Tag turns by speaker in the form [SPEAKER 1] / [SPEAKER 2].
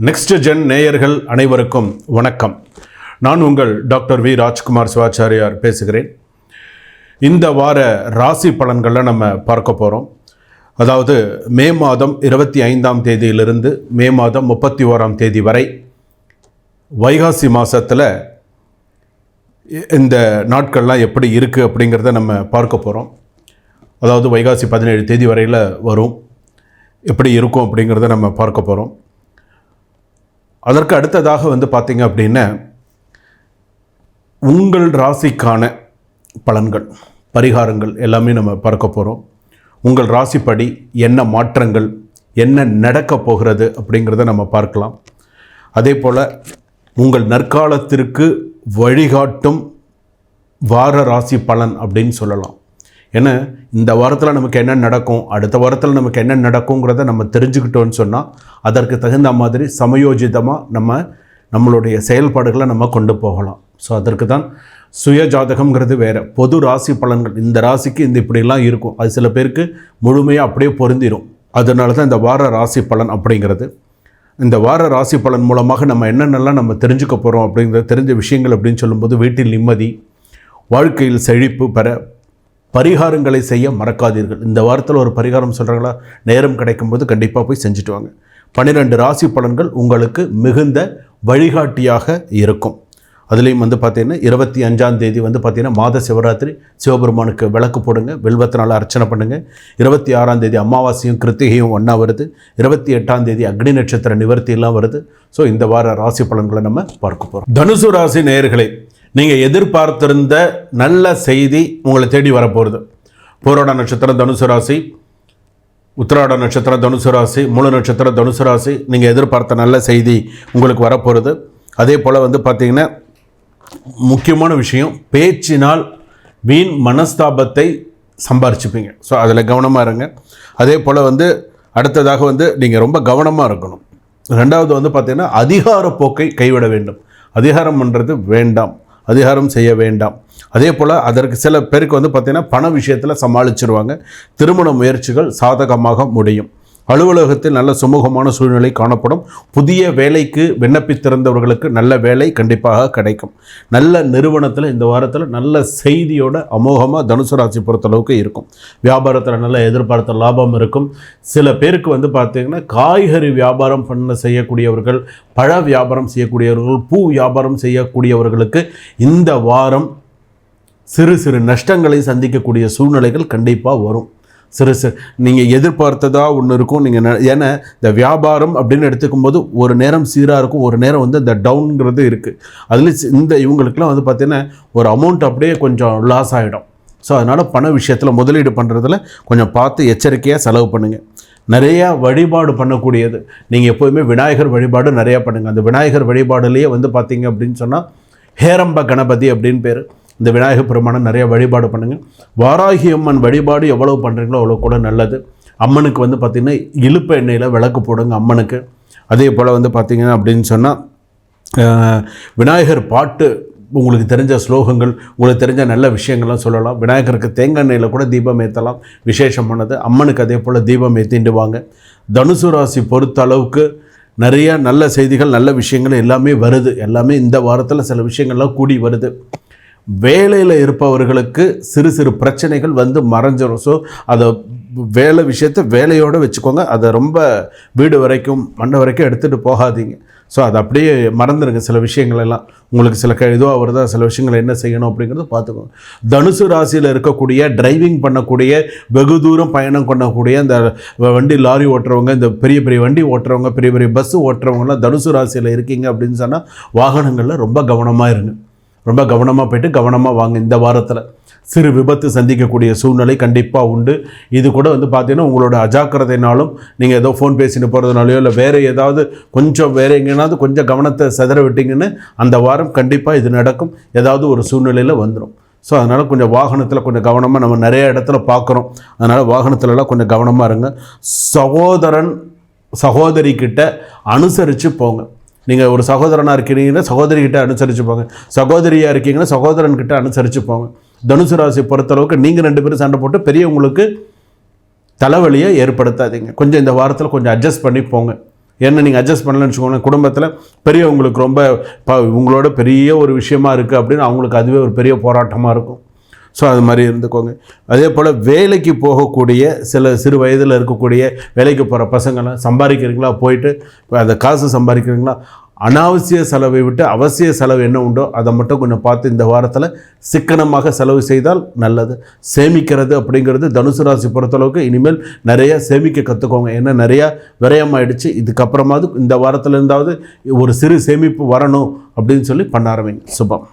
[SPEAKER 1] Next gen நேயர்கள் அனைவருக்கும் வணக்கம். நான் உங்கள் டாக்டர் வி ராஜ்குமார் சிவாச்சாரியார் பேசுகிறேன். இந்த வார ராசி பலன்களில் நம்ம பார்க்க போகிறோம். அதாவது மே மாதம் 25ஆம் தேதியிலிருந்து மே மாதம் 31ஆம் தேதி வரை வைகாசி மாதத்தில் இந்த நாட்கள்லாம் எப்படி இருக்குது அப்படிங்கிறத நம்ம பார்க்க போகிறோம். அதாவது வைகாசி 17 தேதி வரையில் வரும், எப்படி இருக்கும் அப்படிங்கிறத நம்ம பார்க்க போகிறோம். அதற்கு அடுத்ததாக பார்த்திங்க அப்படின்னா உங்கள் ராசிக்கான பலன்கள், பரிகாரங்கள் எல்லாமே நம்ம பார்க்க போகிறோம். உங்கள் ராசிப்படி என்ன மாற்றங்கள், என்ன நடக்க போகிறது அப்படிங்கிறத நம்ம பார்க்கலாம். அதே போல் உங்கள் நற்காலத்திற்கு வழிகாட்டும் வார ராசி பலன் அப்படின்னு சொல்லலாம். ஏன்னா இந்த வாரத்தில் நமக்கு என்ன நடக்கும், அடுத்த வாரத்தில் நமக்கு என்ன நடக்குங்கிறத நம்ம தெரிஞ்சுக்கிட்டோன்னு சொன்னால் அதற்கு தகுந்த மாதிரி சமயோஜிதமாக நம்மளுடைய செயல்பாடுகளை நம்ம கொண்டு போகலாம். ஸோ அதற்கு தான் சுய ஜாதகம்ங்கிறது வேறு, பொது ராசி பலன்கள். இந்த ராசிக்கு இந்த இப்படிலாம் இருக்கும், அது சில பேருக்கு முழுமையாக அப்படியே பொருந்திடும். அதனால தான் இந்த வார ராசி பலன் அப்படிங்கிறது. இந்த வார ராசி பலன் மூலமாக நம்ம என்னென்னலாம் நம்ம தெரிஞ்சுக்க போகிறோம் அப்படிங்கிறது, தெரிஞ்ச விஷயங்கள் அப்படின்னு சொல்லும்போது வீட்டில் நிம்மதி, வாழ்க்கையில் செழிப்பு பெற பரிகாரங்களை செய்ய மறக்காதீர்கள். இந்த வாரத்தில் ஒரு பரிகாரம் சொல்கிறாங்களா, நேரம் கிடைக்கும்போது கண்டிப்பாக போய் செஞ்சுட்டு வாங்க. 12 ராசி பலன்கள் உங்களுக்கு மிகுந்த வழிகாட்டியாக இருக்கும். அதுலேயும் பார்த்திங்கன்னா 25ஆம் தேதி பார்த்திங்கன்னா மாத சிவராத்திரி, சிவபெருமானுக்கு விளக்கு போடுங்க, வில்வத்தினால் அர்ச்சனை பண்ணுங்கள். 26ஆம் தேதி அமாவாசையும் கிருத்திகையும் ஒன்றா வருது. 28ஆம் தேதி அக்னி நட்சத்திர நிவர்த்தியெல்லாம் வருது. ஸோ இந்த வார ராசி பலன்களை நம்ம பார்க்க போகிறோம். தனுசு ராசி நேயர்களே, நீங்கள் எதிர்பார்த்திருந்த நல்ல செய்தி உங்களை தேடி வரப்போகிறது. பூராட நட்சத்திரம் தனுசு ராசி, உத்திராட நட்சத்திரம் தனுசு ராசி, மூல நட்சத்திரம் தனுசு ராசி. நீங்கள் எதிர்பார்த்த நல்ல செய்தி உங்களுக்கு வரப்போகிறது. அதே போல் பார்த்திங்கன்னா முக்கியமான விஷயம், பேச்சினால் வீண் மனஸ்தாபத்தை சம்பாரிச்சுப்பீங்க. ஸோ அதில் கவனமாக இருங்க. அதே போல் அடுத்ததாக நீங்கள் ரொம்ப கவனமாக இருக்கணும். ரெண்டாவது பார்த்திங்கன்னா அதிகார போக்கை கைவிட வேண்டும். அதிகாரம் பண்ணுறது வேண்டாம், அதிகாரம் செய்ய வேண்டாம். அதே போல் அதற்கு சில பேருக்கு பார்த்திங்கன்னா பண விஷயத்தில் சமாளிச்சிருவாங்க. திருமண முயற்சிகள் சாதகமாக முடியும். அலுவலகத்தில் நல்ல சுமூகமான சூழ்நிலை காணப்படும். புதிய வேலைக்கு விண்ணப்பித்திருந்தவர்களுக்கு நல்ல வேலை கண்டிப்பாக கிடைக்கும். நல்ல நிறுவனத்தில் இந்த வாரத்தில் நல்ல செய்தியோட அமோகமாக தனுசு ராசி பொறுத்தளவுக்கு இருக்கும். வியாபாரத்தில் நல்ல எதிர்பார்த்த லாபம் இருக்கும். சில பேருக்கு பார்த்திங்கன்னா காய்கறி வியாபாரம் செய்யக்கூடியவர்கள், பழ வியாபாரம் செய்யக்கூடியவர்கள், பூ வியாபாரம் செய்யக்கூடியவர்களுக்கு இந்த வாரம் சிறு சிறு நஷ்டங்களை சந்திக்கக்கூடிய சூழ்நிலைகள் கண்டிப்பாக வரும். சிறு நீங்கள் எதிர்பார்த்ததாக ஒன்று இருக்கும். ஏன்னா இந்த வியாபாரம் அப்படின்னு எடுத்துக்கும் போது ஒரு நேரம் சீராக இருக்கும், ஒரு நேரம் இந்த டவுனுங்கிறது இருக்குது. அதில் இவங்களுக்குலாம் பார்த்திங்கன்னா ஒரு அமௌண்ட் அப்படியே கொஞ்சம் லாஸ் ஆகிடும். ஸோ அதனால் பண விஷயத்தில் முதலீடு பண்ணுறதுல கொஞ்சம் பார்த்து எச்சரிக்கையாக செலவு பண்ணுங்கள். நிறையா வழிபாடு பண்ணக்கூடியது, நீங்கள் எப்போதுமே விநாயகர் வழிபாடு நிறையா பண்ணுங்கள். அந்த விநாயகர் வழிபாடுலேயே பார்த்திங்க அப்படின்னு சொன்னால் ஹேரம்ப கணபதி அப்படின்னு பேர். இந்த விநாயகர் பெருமானை நிறைய வழிபாடு பண்ணுங்கள். வாராகி அம்மன் வழிபாடு எவ்வளவு பண்ணுறீங்களோ அவ்வளோ கூட நல்லது. அம்மனுக்கு பார்த்திங்கன்னா இழுப்பு எண்ணெயில் விளக்கு போடுங்க அம்மனுக்கு. அதே போல் பார்த்திங்கன்னா அப்படின்னு சொன்னால் விநாயகர் பாட்டு, உங்களுக்கு தெரிஞ்ச ஸ்லோகங்கள், உங்களுக்கு தெரிஞ்ச நல்ல விஷயங்கள்லாம் சொல்லலாம். விநாயகருக்கு தேங்காய் எண்ணெயில் கூட தீபம் ஏற்றலாம், விசேஷமானது. அம்மனுக்கு அதே போல் தீபம் ஏற்றிட்டு வாங்க. தனுசு ராசி பொறுத்த அளவுக்கு நிறைய நல்ல செய்திகள், நல்ல விஷயங்கள் எல்லாமே வருது. எல்லாமே இந்த வாரத்தில் சில விஷயங்கள்லாம் கூடி வருது. வேலையில் இருப்பவர்களுக்கு சிறு சிறு பிரச்சனைகள் மறைஞ்சிடும். ஸோ அதை வேலை விஷயத்தை வேலையோடு வச்சுக்கோங்க. அதை ரொம்ப வீடு வரைக்கும் மண்டை வரைக்கும் எடுத்துகிட்டு போகாதீங்க. ஸோ அதை அப்படியே மறந்துடுங்க. சில விஷயங்கள் எல்லாம் உங்களுக்கு சில இதுவாக வருதா, சில விஷயங்களை என்ன செய்யணும் அப்படிங்கிறத பார்த்துக்கோங்க. தனுசு ராசியில் இருக்கக்கூடிய டிரைவிங் பண்ணக்கூடிய, வெகு தூரம் பயணம் பண்ணக்கூடிய இந்த வண்டி லாரி ஓட்டுறவங்க, இந்த பெரிய பெரிய வண்டி ஓட்டுறவங்க, பெரிய பெரிய பஸ்ஸு ஓட்டுறவங்கலாம் தனுசு ராசியில் இருக்கீங்க அப்படின்னு சொன்னால் வாகனங்களில் ரொம்ப கவனமாக இருங்க. ரொம்ப கவனமாக போய்ட்டு கவனமாக வாங்க. இந்த வாரத்தில் சிறு விபத்து சந்திக்கக்கூடிய சூழ்நிலை கண்டிப்பாக உண்டு. இது கூட பார்த்தீங்கன்னா உங்களோட அஜாக்கிரதைனாலும், நீங்கள் ஏதோ ஃபோன் பேசிட்டு போகிறதுனாலையோ இல்லை வேறு ஏதாவது கொஞ்சம் வேறு எங்கேனாவது கொஞ்சம் கவனத்தை செதற விட்டிங்கன்னு அந்த வாரம் கண்டிப்பாக இது நடக்கும். ஏதாவது ஒரு சூழ்நிலையில் வந்துடும். ஸோ அதனால் கொஞ்சம் வாகனத்தில் கொஞ்சம் கவனமாக, நம்ம நிறைய இடத்துல பார்க்குறோம், அதனால் வாகனத்துலலாம் கொஞ்சம் கவனமாக இருங்க. சகோதரன் சகோதரிக்கிட்ட அனுசரித்து போங்க. நீங்கள் ஒரு சகோதரனாக இருக்கிறீங்கன்னா சகோதரிக்கிட்ட அனுசரித்து போங்க. சகோதரியாக இருக்கீங்கன்னா சகோதரன்கிட்ட அனுசரித்து போங்க. தனுசு ராசி பொறுத்தளவுக்கு நீங்கள் 2 பேரும் சண்டை போட்டு பெரியவங்களுக்கு தலைவலியை ஏற்படுத்தாதீங்க. கொஞ்சம் இந்த வாரத்தில் கொஞ்சம் அட்ஜஸ்ட் பண்ணி போங்க. என்ன நீங்கள் அட்ஜஸ்ட் பண்ணலன்னு வச்சுக்கோங்களேன், குடும்பத்தில் பெரியவங்களுக்கு ரொம்ப உங்களோட பெரிய ஒரு விஷயமா இருக்குது அப்படின்னு அவங்களுக்கு அதுவே ஒரு பெரிய போராட்டமாக இருக்கும். ஸோ அது மாதிரி இருந்துக்கோங்க. அதே போல் வேலைக்கு போகக்கூடிய சிறு வயதில் இருக்கக்கூடிய வேலைக்கு போகிற பசங்களாம் சம்பாதிக்கிறீங்களா, போயிட்டு அந்த காசு சம்பாதிக்கிறீங்களா, அனாவசிய செலவை விட்டு அவசிய செலவு என்ன உண்டோ அதை மட்டும் கொஞ்சம் பார்த்து இந்த வாரத்தில் சிக்கனமாக செலவு செய்தால் நல்லது. சேமிக்கிறது அப்படிங்கிறது தனுசு ராசி பொறுத்தளவுக்கு இனிமேல் நிறைய சேமிக்க கற்றுக்கோங்க. ஏன்னா நிறையா விரயமாயிடுச்சு. இதுக்கப்புறமாவது இந்த வாரத்தில் இருந்தாவது ஒரு சிறு சேமிப்பு வரணும் அப்படின்னு சொல்லி பண்ண ஆரம்பிங்க. சுபம்.